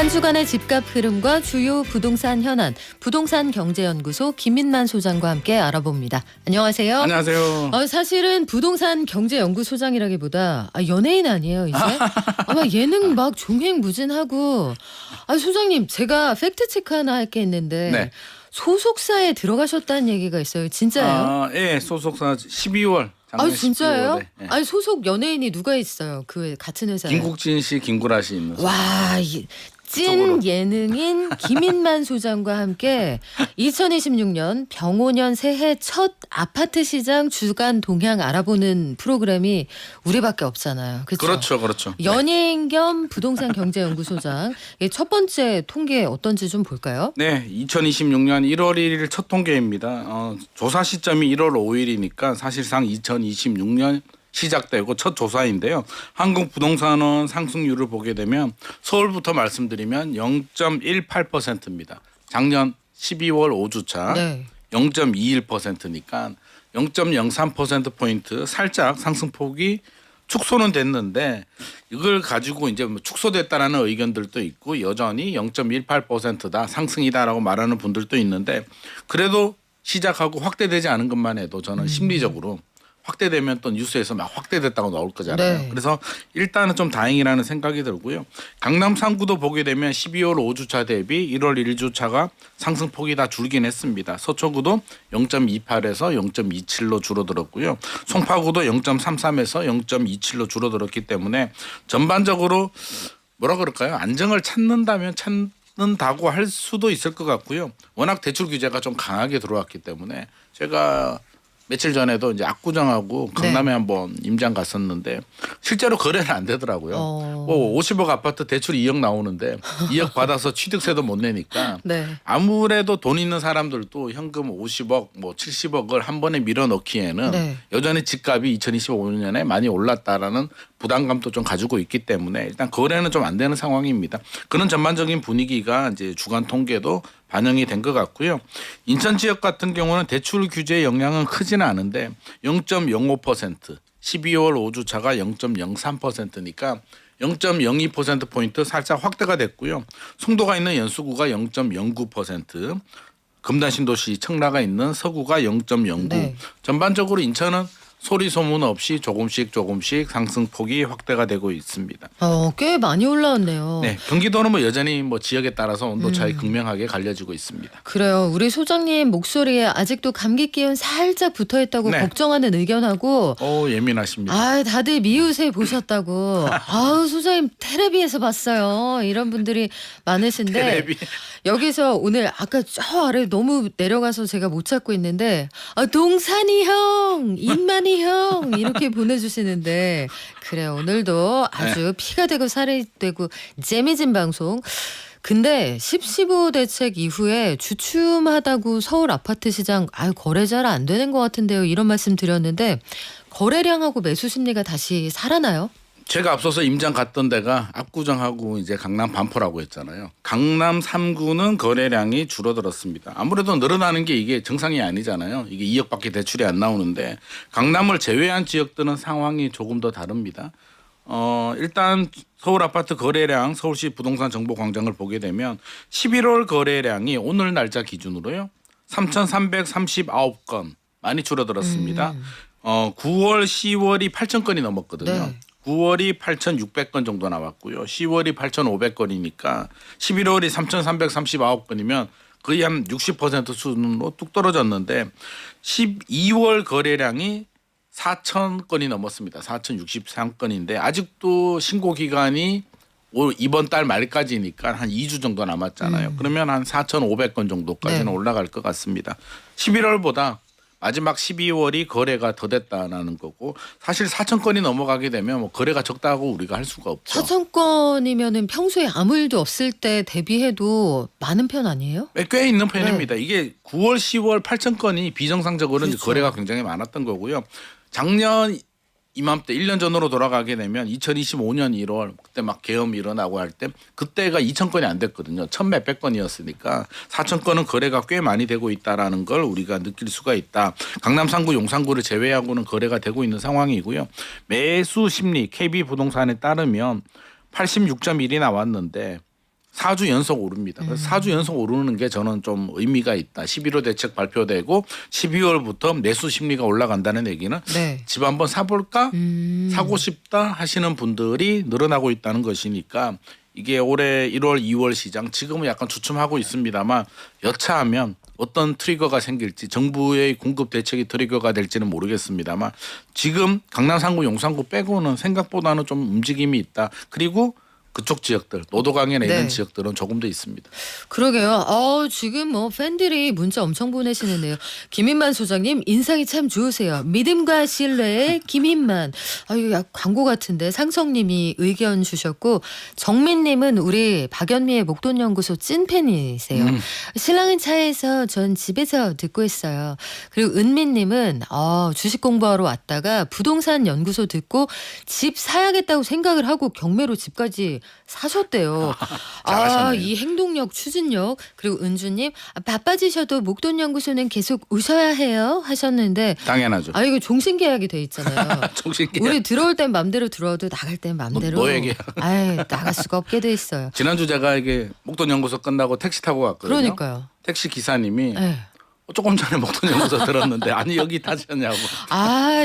한 주간의 집값 흐름과 주요 부동산 현안, 부동산경제연구소 김민만 소장과 함께 알아봅니다. 안녕하세요. 안녕하세요. 사실은 부동산경제연구소장이라기보다 연예인 아니에요 이제? 아마 예능 막 종횡무진하고. 소장님, 제가 팩트체크 하나 할 게 있는데 네. 소속사에 들어가셨다는 얘기가 있어요. 진짜예요? 예, 소속사 12월. 진짜예요? 12월에, 예. 소속 연예인이 누가 있어요? 그 같은 회사에. 김국진 씨, 김구라 씨 있는. 와, 찐 예능인 김인만 소장과 함께 2026년 병오년 새해 첫 아파트 시장 주간 동향 알아보는 프로그램이 우리밖에 없잖아요. 그렇죠, 그렇죠. 연예인 겸 부동산 경제연구소장. 첫 번째 통계 어떤지 좀 볼까요? 네, 2026년 1월 1일 첫 통계입니다. 조사 시점이 1월 5일이니까 사실상 2026년 시작되고 첫 조사인데요. 한국 부동산원 상승률을 보게 되면 서울부터 말씀드리면 0.18%입니다. 작년 12월 5주차 네. 0.21%니까 0.03%포인트 살짝 상승폭이 축소는 됐는데 이걸 가지고 이제 축소됐다라는 의견들도 있고 여전히 0.18%다 상승이다라고 말하는 분들도 있는데 그래도 시작하고 확대되지 않은 것만 해도 저는 심리적으로 확대되면 또 뉴스에서 막 확대됐다고 나올 거잖아요. 네. 그래서 일단은 좀 다행이라는 생각이 들고요. 강남 3구도 보게 되면 12월 5주차 대비 1월 1주차가 상승폭이 다 줄긴 했습니다. 서초구도 0.28에서 0.27로 줄어들었고요. 송파구도 0.33에서 0.27로 줄어들었기 때문에 전반적으로 뭐라 그럴까요? 안정을 찾는다고 할 수도 있을 것 같고요. 워낙 대출 규제가 좀 강하게 들어왔기 때문에 제가 며칠 전에도 이제 압구정하고 강남에 한번 임장 갔었는데 실제로 거래는 안 되더라고요. 50억 아파트 대출 2억 나오는데 2억 받아서 취득세도 못 내니까 네. 아무래도 돈 있는 사람들도 현금 50억, 70억을 한 번에 밀어넣기에는 네. 여전히 집값이 2025년에 많이 올랐다라는 부담감도 좀 가지고 있기 때문에 일단 거래는 좀 안 되는 상황입니다. 그런 전반적인 분위기가 이제 주간 통계도 반영이 된 것 같고요. 인천 지역 같은 경우는 대출 규제 영향은 크지는 않은데 0.05%, 12월 5주차가 0.03%니까 0.02%포인트 살짝 확대가 됐고요. 송도가 있는 연수구가 0.09%, 금단신도시 청라가 있는 서구가 0.09. 네. 전반적으로 인천은 소리 소문 없이 조금씩 상승폭이 확대가 되고 있습니다. 꽤 많이 올라왔네요. 네, 경기도는 여전히 지역에 따라서 온도 차이 극명하게 갈려지고 있습니다. 그래요. 우리 소장님 목소리에 아직도 감기 기운 살짝 붙어 있다고 네. 걱정하는 의견하고 예민하십니다. 다들 미우새 보셨다고. 소장님 텔레비에서 봤어요. 이런 분들이 많으신데 텔레비. 여기서 오늘 아까 저 아래 너무 내려가서 제가 못 찾고 있는데 동산이 형, 인만이 형 이렇게 보내주시는데 그래요. 오늘도 아주 피가 되고 살이 되고 재미진 방송. 근데 10.15 대책 이후에 주춤하다고 서울 아파트 시장 거래 잘 안 되는 것 같은데요. 이런 말씀 드렸는데 거래량하고 매수 심리가 다시 살아나요? 제가 앞서서 임장 갔던 데가 압구정하고 이제 강남 반포라고 했잖아요. 강남 3구는 거래량이 줄어들었습니다. 아무래도 늘어나는 게 이게 정상이 아니잖아요. 이게 2억밖에 대출이 안 나오는데 강남을 제외한 지역들은 상황이 조금 더 다릅니다. 일단 서울 아파트 거래량 서울시 부동산 정보광장을 보게 되면 11월 거래량이 오늘 날짜 기준으로요. 3,339건 많이 줄어들었습니다. 9월, 10월이 8,000건이 넘었거든요. 네. 9월이 8,600건 정도 나왔고요. 10월이 8,500건이니까 11월이 3,339건이면 거의 한 60% 수준으로 뚝 떨어졌는데 12월 거래량이 4,000건이 넘었습니다. 4,063건인데 아직도 신고 기간이 이번 달 말까지니까 한 2주 정도 남았잖아요. 그러면 한 4,500건 정도까지는 네. 올라갈 것 같습니다. 11월보다 마지막 12월이 거래가 더 됐다는 거고 사실 4,000건이 넘어가게 되면 거래가 적다고 우리가 할 수가 없죠. 4,000건이면은 평소에 아무 일도 없을 때 대비해도 많은 편 아니에요? 꽤 있는 편입니다. 이게 9월, 10월 8,000건이 비정상적으로 그렇죠. 거래가 굉장히 많았던 거고요. 작년 이맘때 1년 전으로 돌아가게 되면 2025년 1월 그때 막 계엄이 일어나고 할 때 그때가 2,000건이 안 됐거든요. 1,000몇백 건이었으니까 4,000건은 거래가 꽤 많이 되고 있다라는 걸 우리가 느낄 수가 있다. 강남 3구, 용산구를 제외하고는 거래가 되고 있는 상황이고요. 매수 심리 KB 부동산에 따르면 86.1이 나왔는데 4주 연속 오릅니다. 그래서 4주 연속 오르는 게 저는 좀 의미가 있다. 11호 대책 발표되고 12월부터 매수 심리가 올라간다는 얘기는 네. 집 한번 사볼까? 사고 싶다 하시는 분들이 늘어나고 있다는 것이니까 이게 올해 1월, 2월 시장 지금은 약간 주춤하고 있습니다만 여차하면 어떤 트리거가 생길지 정부의 공급 대책이 트리거가 될지는 모르겠습니다만 지금 강남 3구, 용산구 빼고는 생각보다는 좀 움직임이 있다. 그리고 그쪽 지역들 노도강에 있는 네. 지역들은 조금 더 있습니다. 그러게요. 지금 뭐 팬들이 문자 엄청 보내시는데요. 김인만 소장님 인상이 참 좋으세요. 믿음과 신뢰의 김인만. 이거 약 광고 같은데 상성님이 의견 주셨고 정민님은 우리 박연미의 목돈연구소 찐팬이세요. 신랑은 차에서 전 집에서 듣고 있어요. 그리고 은미님은 주식 공부하러 왔다가 부동산 연구소 듣고 집 사야겠다고 생각을 하고 경매로 집까지 사셨대요. 잘하셨네요. 이 행동력, 추진력. 그리고 은주님 바빠지셔도 목돈연구소는 계속 오셔야 해요 하셨는데 당연하죠. 이거 종신계약이 돼 있잖아요. 종신계약. 우리 들어올 땐 맘대로 들어와도 나갈 땐 맘대로. 노예계약. 나갈 수가 없게 돼 있어요. 지난주 제가 이게 목돈연구소 끝나고 택시 타고 갔거든요. 그러니까요. 택시 기사님이 네. 조금 전에 목돈연구소 들었는데 아니 여기 타셨냐고.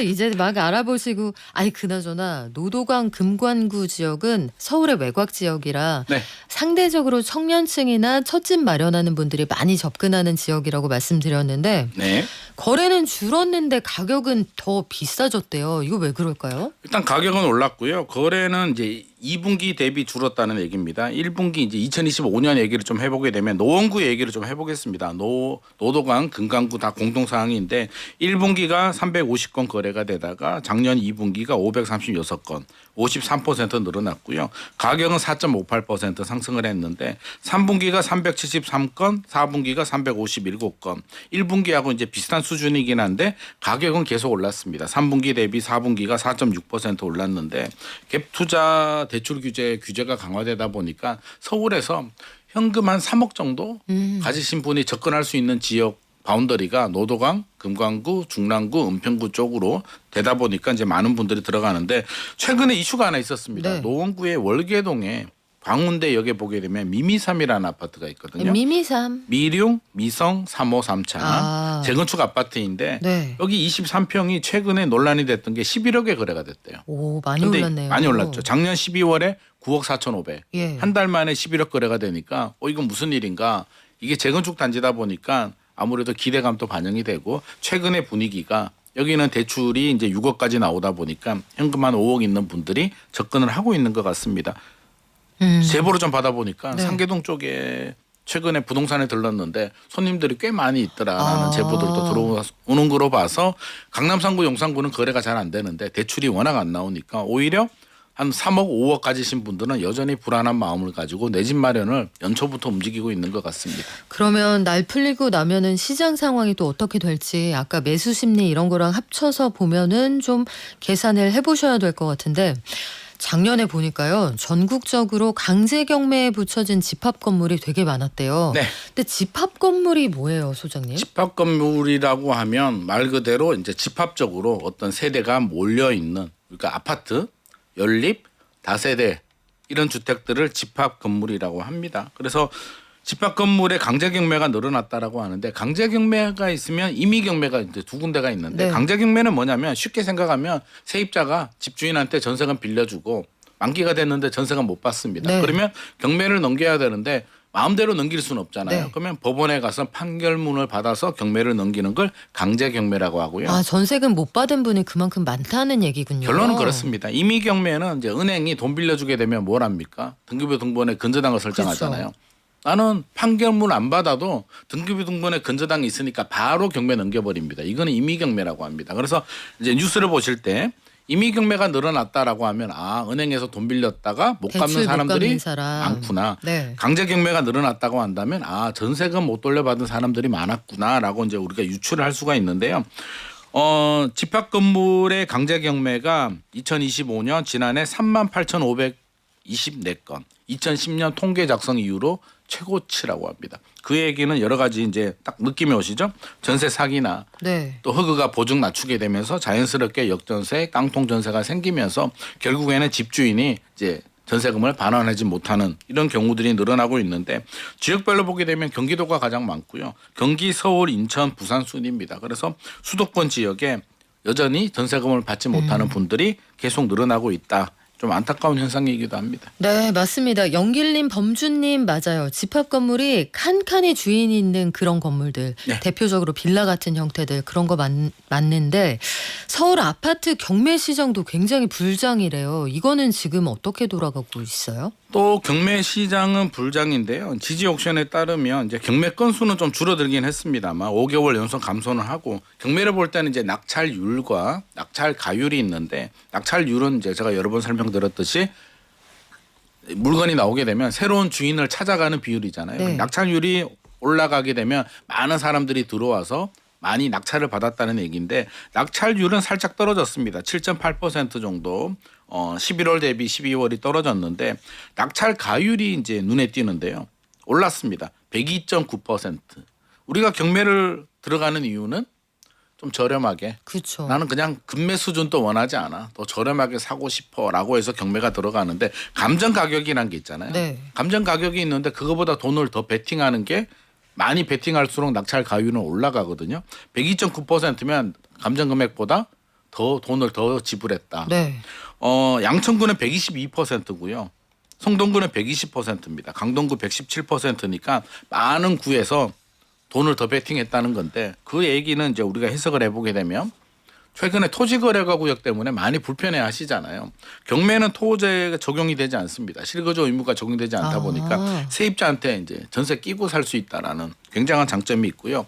이제 막 알아보시고 그나저나 노도강 금관구 지역은 서울의 외곽 지역이라 네. 상대적으로 청년층이나 첫집 마련하는 분들이 많이 접근하는 지역이라고 말씀드렸는데 네. 거래는 줄었는데 가격은 더 비싸졌대요. 이거 왜 그럴까요? 일단 가격은 올랐고요. 거래는 이제 2분기 대비 줄었다는 얘기입니다. 1분기 이제 2025년 얘기를 좀 해보게 되면 노원구 얘기를 좀 해보겠습니다. 노도강, 금강구 다 공동 사항인데 1분기가 350건 거래가 되다가 작년 2분기가 536건, 53% 늘어났고요. 가격은 4.58% 상승을 했는데 3분기가 373건, 4분기가 357건. 1분기하고 이제 비슷한 수준이긴 한데 가격은 계속 올랐습니다. 3분기 대비 4분기가 4.6% 올랐는데 갭 투자 대출 규제가 강화되다 보니까 서울에서 현금 한 3억 정도 가지신 분이 접근할 수 있는 지역 바운더리가 노도강, 금강구, 중랑구, 은평구 쪽으로 되다 보니까 이제 많은 분들이 들어가는데 최근에 이슈가 하나 있었습니다. 네. 노원구의 월계동에 광운대역에 보게 되면 미미삼이라는 아파트가 있거든요. 미미삼. 미룡, 미성, 3호, 3차 재건축 아파트인데 네. 여기 23평이 최근에 논란이 됐던 게 11억에 거래가 됐대요. 오, 많이 근데 올랐네요. 많이 올랐죠. 작년 12월에 9억 4,500. 예. 한 달 만에 11억 거래가 되니까 이건 무슨 일인가. 이게 재건축 단지다 보니까 아무래도 기대감도 반영이 되고 최근의 분위기가 여기는 대출이 이제 6억까지 나오다 보니까 현금 한 5억 있는 분들이 접근을 하고 있는 것 같습니다. 제보를 좀 받아보니까 네. 상계동 쪽에 최근에 부동산에 들렀는데 손님들이 꽤 많이 있더라라는 제보들도 들어오는 거로 봐서 강남 3구, 용산구는 거래가 잘 안 되는데 대출이 워낙 안 나오니까 오히려 한 3억, 5억 가지신 분들은 여전히 불안한 마음을 가지고 내 집 마련을 연초부터 움직이고 있는 것 같습니다. 그러면 날 풀리고 나면은 시장 상황이 또 어떻게 될지 아까 매수 심리 이런 거랑 합쳐서 보면은 좀 계산을 해보셔야 될 것 같은데 작년에 보니까요 전국적으로 강제 경매에 붙여진 집합 건물이 되게 많았대요. 네. 근데 집합 건물이 뭐예요, 소장님? 집합 건물이라고 하면 말 그대로 이제 집합적으로 어떤 세대가 몰려 있는 그러니까 아파트, 연립, 다세대 이런 주택들을 집합 건물이라고 합니다. 그래서 집합 건물에 강제 경매가 늘어났다라고 하는데 강제 경매가 있으면 임의 경매가 이제 두 군데가 있는데 네. 강제 경매는 뭐냐면 쉽게 생각하면 세입자가 집주인한테 전세금 빌려주고 만기가 됐는데 전세금 못 받습니다. 네. 그러면 경매를 넘겨야 되는데 마음대로 넘길 수는 없잖아요. 네. 그러면 법원에 가서 판결문을 받아서 경매를 넘기는 걸 강제 경매라고 하고요. 전세금 못 받은 분이 그만큼 많다는 얘기군요. 결론은 그렇습니다. 임의 경매는 이제 은행이 돈 빌려주게 되면 뭘 합니까? 등기부 등본에 근저당을 설정하잖아요. 그렇죠. 나는 판결문 안 받아도 등기부 등본에 근저당이 있으니까 바로 경매 넘겨버립니다. 이거는 임의 경매라고 합니다. 그래서 이제 뉴스를 보실 때 임의 경매가 늘어났다라고 하면 은행에서 돈 빌렸다가 못 갚는 대출 못 사람들이 갚는 사람. 많구나. 네. 강제 경매가 늘어났다고 한다면 전세금 못 돌려받은 사람들이 많았구나라고 이제 우리가 유추를 할 수가 있는데요. 집합 건물의 강제 경매가 2025년 지난해 38,524건, 2010년 통계 작성 이후로 최고치라고 합니다. 그 얘기는 여러 가지 이제 딱 느낌이 오시죠? 전세 사기나 네. 또 허그가 보증 낮추게 되면서 자연스럽게 역전세, 깡통 전세가 생기면서 결국에는 집주인이 이제 전세금을 반환하지 못하는 이런 경우들이 늘어나고 있는데 지역별로 보게 되면 경기도가 가장 많고요. 경기, 서울, 인천, 부산 순입니다. 그래서 수도권 지역에 여전히 전세금을 받지 못하는 분들이 계속 늘어나고 있다. 좀 안타까운 현상이기도 합니다. 네, 맞습니다. 영길님, 범주님 맞아요. 집합 건물이 칸칸이 주인이 있는 그런 건물들, 네. 대표적으로 빌라 같은 형태들 그런 거 맞는데 서울 아파트 경매 시장도 굉장히 불장이래요. 이거는 지금 어떻게 돌아가고 있어요? 또 경매 시장은 불장인데요. 지지 옥션에 따르면 이제 경매 건수는 좀 줄어들긴 했습니다만 5개월 연속 감소는 하고 경매를 볼 때는 이제 낙찰률과 낙찰가율이 있는데 낙찰률은 이제 제가 여러 번 설명드렸듯이 물건이 나오게 되면 새로운 주인을 찾아가는 비율이잖아요. 네. 낙찰률이 올라가게 되면 많은 사람들이 들어와서 많이 낙찰을 받았다는 얘기인데 낙찰률은 살짝 떨어졌습니다. 7.8% 정도. 11월 대비 12월이 떨어졌는데 낙찰 가율이 이제 눈에 띄는데요. 올랐습니다. 102.9%. 우리가 경매를 들어가는 이유는 좀 저렴하게. 그렇죠. 나는 그냥 금매 수준도 원하지 않아. 더 저렴하게 사고 싶어라고 해서 경매가 들어가는데 감정 가격이라는 게 있잖아요. 네. 감정 가격이 있는데 그거보다 돈을 더 베팅하는 게 많이 베팅할수록 낙찰 가율은 올라가거든요. 102.9%면 감정 금액보다 더 돈을 더 지불했다. 네. 양천구는 122%고요. 성동구는 120%입니다. 강동구 117%니까 많은 구에서 돈을 더 베팅했다는 건데 그 얘기는 이제 우리가 해석을 해보게 되면 최근에 토지거래가 구역 때문에 많이 불편해 하시잖아요. 경매는 토지가 적용이 되지 않습니다. 실거주 의무가 적용되지 않다 보니까 세입자한테 이제 전세 끼고 살 수 있다라는 굉장한 장점이 있고요.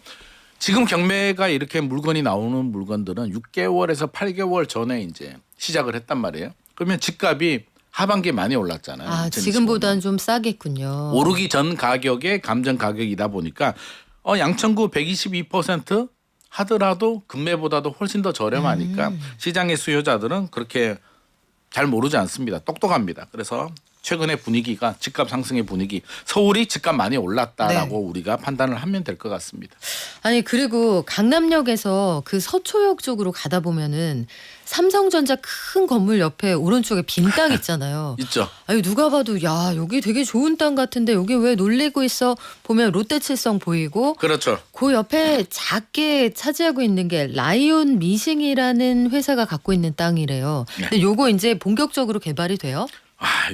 지금 경매가 이렇게 물건이 나오는 물건들은 6개월에서 8개월 전에 이제 시작을 했단 말이에요. 그러면 집값이 하반기에 많이 올랐잖아요. 아, 2025년. 지금보다는 좀 싸겠군요. 오르기 전 가격의 감정 가격이다 보니까 양천구 122% 하더라도 금매보다도 훨씬 더 저렴하니까 시장의 수요자들은 그렇게 잘 모르지 않습니다. 똑똑합니다. 그래서 최근의 분위기가 집값 상승의 분위기 서울이 집값 많이 올랐다라고 네. 우리가 판단을 하면 될 것 같습니다. 아니 그리고 강남역에서 그 서초역 쪽으로 가다 보면은 삼성전자 큰 건물 옆에 오른쪽에 빈 땅 있잖아요. 있죠. 아니 누가 봐도 야 여기 되게 좋은 땅 같은데 여기 왜 놀리고 있어 보면 롯데칠성 보이고 그렇죠. 그 옆에 작게 차지하고 있는 게 라이온 미싱이라는 회사가 갖고 있는 땅이래요. 근데 요거 이제 본격적으로 개발이 돼요?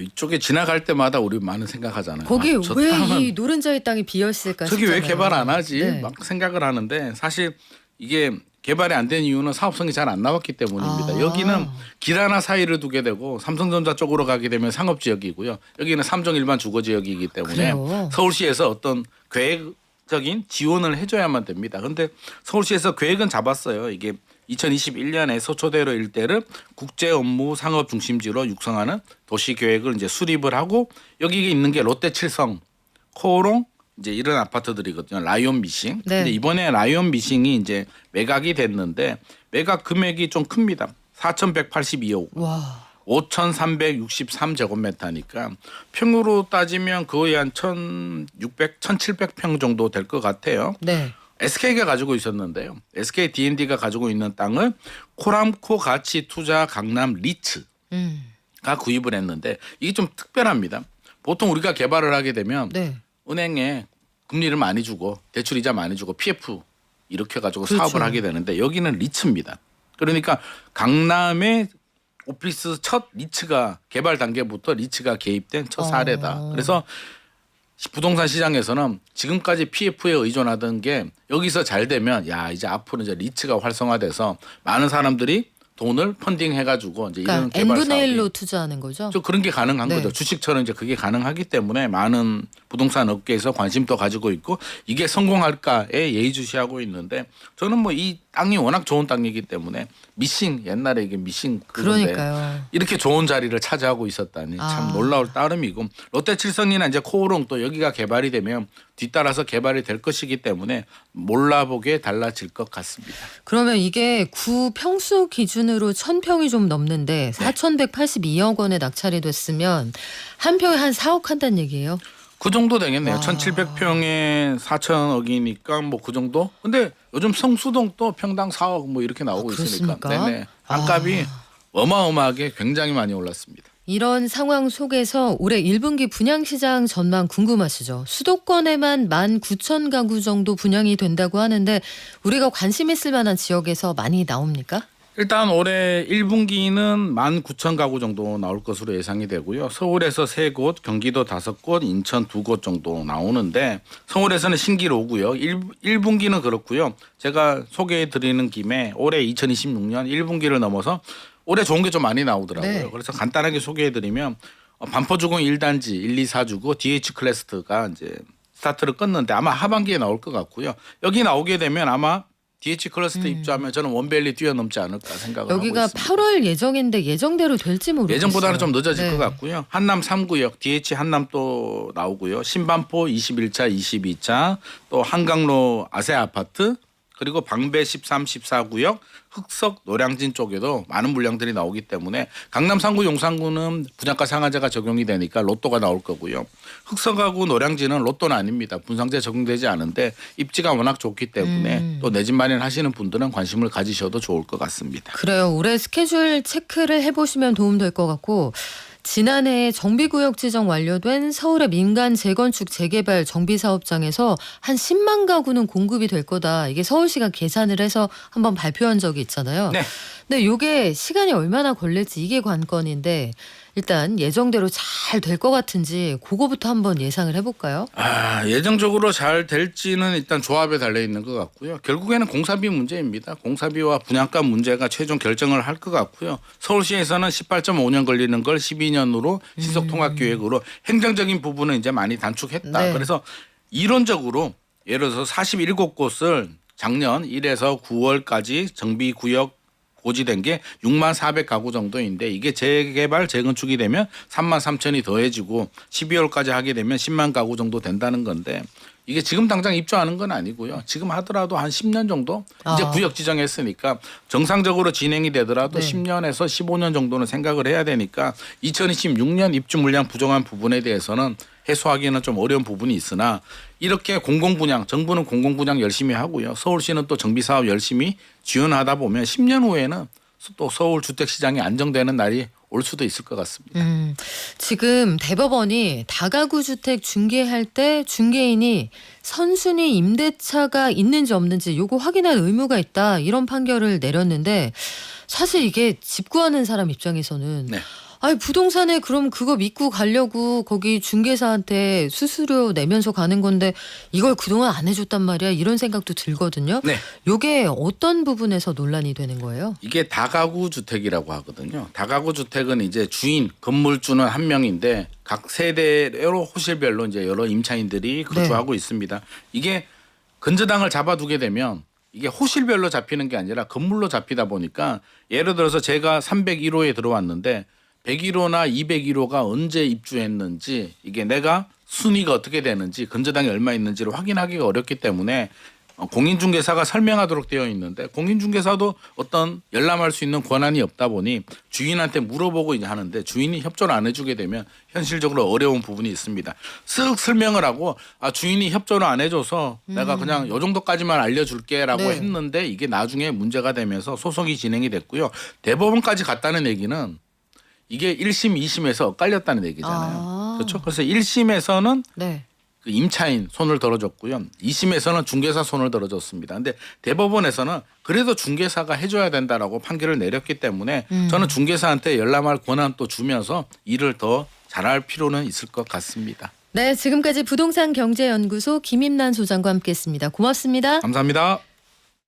이쪽에 지나갈 때마다 우리 많은 생각하잖아요. 거기 저 왜 땅은 이 노른자의 땅이 비어 있을까 저기 왜 싶잖아요. 개발 안 하지? 네. 막 생각을 하는데 사실 이게 개발이 안 된 이유는 사업성이 잘 안 나왔기 때문입니다. 아. 여기는 길 하나 사이를 두게 되고 삼성전자 쪽으로 가게 되면 상업지역이고요. 여기는 삼종 일반 주거지역이기 때문에 그래요? 서울시에서 어떤 계획적인 지원을 해줘야만 됩니다. 그런데 서울시에서 계획은 잡았어요. 이게 2021년에 서초대로 일대를 국제 업무 상업 중심지로 육성하는 도시 계획을 이제 수립을 하고 여기에 있는 게 롯데칠성, 코오롱 이제 이런 아파트들이거든요. 라이온 미싱. 네. 근데 이번에 라이온 미싱이 이제 매각이 됐는데 매각 금액이 좀 큽니다. 4,182억. 와. 5,363제곱미터니까 평으로 따지면 거의 한 1,600, 1,700평 정도 될 것 같아요. 네. SK가 가지고 있었는데요. SK D&D가 가지고 있는 땅을 코람코 가치 투자 강남 리츠가 구입을 했는데 이게 좀 특별합니다. 보통 우리가 개발을 하게 되면 네. 은행에 금리를 많이 주고 대출이자 많이 주고 PF 이렇게 가지고 그렇죠. 사업을 하게 되는데 여기는 리츠입니다. 그러니까 강남의 오피스 첫 리츠가 개발 단계부터 리츠가 개입된 첫 사례다. 그래서 부동산 시장에서는 지금까지 PF에 의존하던 게 여기서 잘 되면 야 이제 앞으로 이제 리츠가 활성화돼서 많은 사람들이 돈을 펀딩해가지고 이제 이런 그러니까 개발 n분의 사업이 1로 투자하는 거죠? 좀 그런 게 가능한 네. 거죠. 주식처럼 이제 그게 가능하기 때문에 많은 부동산 업계에서 관심도 가지고 있고 이게 성공할까에 예의주시하고 있는데 저는 뭐 이 땅이 워낙 좋은 땅이기 때문에 미싱 옛날에 이게 미싱 그건데 그러니까요. 이렇게 좋은 자리를 차지하고 있었다니 참 놀라울 따름이고 롯데칠성이나 이제 코오롱 또 여기가 개발이 되면 뒤따라서 개발이 될 것이기 때문에 몰라보게 달라질 것 같습니다. 그러면 이게 구 평수 기준으로 1,000평이 좀 넘는데 4,182억 원에 낙찰이 됐으면 한 평에 한 4억 한다는 얘기예요? 그 정도 되겠네요. 와. 1,700평에 4천억이니까 뭐 그 정도? 근데 요즘 성수동 또 평당 4억 뭐 이렇게 나오고 있으니까. 그렇습니까? 네네. 땅값이 어마어마하게 굉장히 많이 올랐습니다. 이런 상황 속에서 올해 1분기 분양시장 전망 궁금하시죠? 수도권에만 19,000가구 정도 분양이 된다고 하는데 우리가 관심 있을 만한 지역에서 많이 나옵니까? 일단 올해 1분기는 19,000가구 정도 나올 것으로 예상이 되고요. 서울에서 3곳, 경기도 5곳, 인천 2곳 정도 나오는데 서울에서는 신기로고요. 1분기는 그렇고요. 제가 소개해드리는 김에 올해 2026년 1분기를 넘어서 올해 좋은 게 좀 많이 나오더라고요. 네. 그래서 간단하게 소개해드리면 반포주공 1단지 1, 2, 4주고 DH 클래스가 이제 스타트를 껐는데 아마 하반기에 나올 것 같고요. 여기 나오게 되면 아마 DH 클러스터 입주하면 저는 원밸리 뛰어넘지 않을까 생각을 하고 여기가 있습니다. 8월 예정인데 예정대로 될지 모르겠어요. 예정보다는 좀 늦어질 네. 것 같고요. 한남 3구역 DH 한남 또 나오고요. 신반포 21차, 22차 또 한강로 아세 아파트 그리고 방배 13, 14구역 흑석 노량진 쪽에도 많은 물량들이 나오기 때문에 강남 3구 용산구는 분양가 상한제가 적용이 되니까 로또가 나올 거고요. 흑석하고 노량진은 로또는 아닙니다. 분상제 적용되지 않은데 입지가 워낙 좋기 때문에 또 내 집 마련하시는 분들은 관심을 가지셔도 좋을 것 같습니다. 그래요. 올해 스케줄 체크를 해보시면 도움될 것 같고 지난해 정비구역 지정 완료된 서울의 민간 재건축 재개발 정비사업장에서 한 10만 가구는 공급이 될 거다. 이게 서울시가 계산을 해서 한번 발표한 적이 있잖아요. 네. 근데 이게 시간이 얼마나 걸릴지 이게 관건인데 일단 예정대로 잘 될 것 같은지 그거부터 한번 예상을 해볼까요? 예정적으로 잘 될지는 일단 조합에 달려 있는 것 같고요. 결국에는 공사비 문제입니다. 공사비와 분양가 문제가 최종 결정을 할 것 같고요. 서울시에서는 18.5년 걸리는 걸 12년으로 신속통합계획으로 행정적인 부분은 이제 많이 단축했다. 네. 그래서 이론적으로 예를 들어서 41곳을 작년 1에서 9월까지 정비구역 고지된 게 6만 400가구 정도인데 이게 재개발 재건축이 되면 3만 3천이 더해지고 12월까지 하게 되면 10만 가구 정도 된다는 건데 이게 지금 당장 입주하는 건 아니고요. 지금 하더라도 한 10년 정도 이제 구역 지정했으니까 정상적으로 진행이 되더라도 네. 10년에서 15년 정도는 생각을 해야 되니까 2026년 입주 물량 부족한 부분에 대해서는 해소하기는 좀 어려운 부분이 있으나 이렇게 공공분양 정부는 공공분양 열심히 하고요. 서울시는 또 정비사업 열심히 지원하다 보면 10년 후에는 또 서울 주택시장이 안정되는 날이 올 수도 있을 것 같습니다. 지금 대법원이 다가구 주택 중개할 때 중개인이 선순위 임대차가 있는지 없는지 요거 확인할 의무가 있다 이런 판결을 내렸는데 사실 이게 집 구하는 사람 입장에서는 네. 아니 부동산에 그럼 그거 믿고 가려고 거기 중개사한테 수수료 내면서 가는 건데 이걸 그동안 안 해줬단 말이야 이런 생각도 들거든요. 네. 요게 어떤 부분에서 논란이 되는 거예요? 이게 다가구 주택이라고 하거든요. 다가구 주택은 이제 주인 건물주는 한 명인데 각 세대로 호실별로 이제 여러 임차인들이 거주하고 있습니다. 이게 근저당을 잡아두게 되면 이게 호실별로 잡히는 게 아니라 건물로 잡히다 보니까 예를 들어서 제가 301호에 들어왔는데 101호나 201호가 언제 입주했는지 이게 내가 순위가 어떻게 되는지 근저당이 얼마 있는지를 확인하기가 어렵기 때문에 공인중개사가 설명하도록 되어 있는데 공인중개사도 어떤 열람할 수 있는 권한이 없다 보니 주인한테 물어보고 이제 하는데 주인이 협조를 안 해주게 되면 현실적으로 어려운 부분이 있습니다. 쓱 설명을 하고 주인이 협조를 안 해줘서 내가 그냥 요 정도까지만 알려줄게라고 네. 했는데 이게 나중에 문제가 되면서 소송이 진행이 됐고요. 대법원까지 갔다는 얘기는 이게 1심, 2심에서 엇갈렸다는 얘기잖아요. 그렇죠? 그래서 1심에서는 네. 그 임차인 손을 들어줬고요. 2심에서는 중개사 손을 들어줬습니다. 근데 대법원에서는 그래도 중개사가 해줘야 된다라고 판결을 내렸기 때문에 저는 중개사한테 열람할 권한 또 주면서 일을 더 잘할 필요는 있을 것 같습니다. 네, 지금까지 부동산 경제연구소 김임란 소장과 함께했습니다. 고맙습니다. 감사합니다.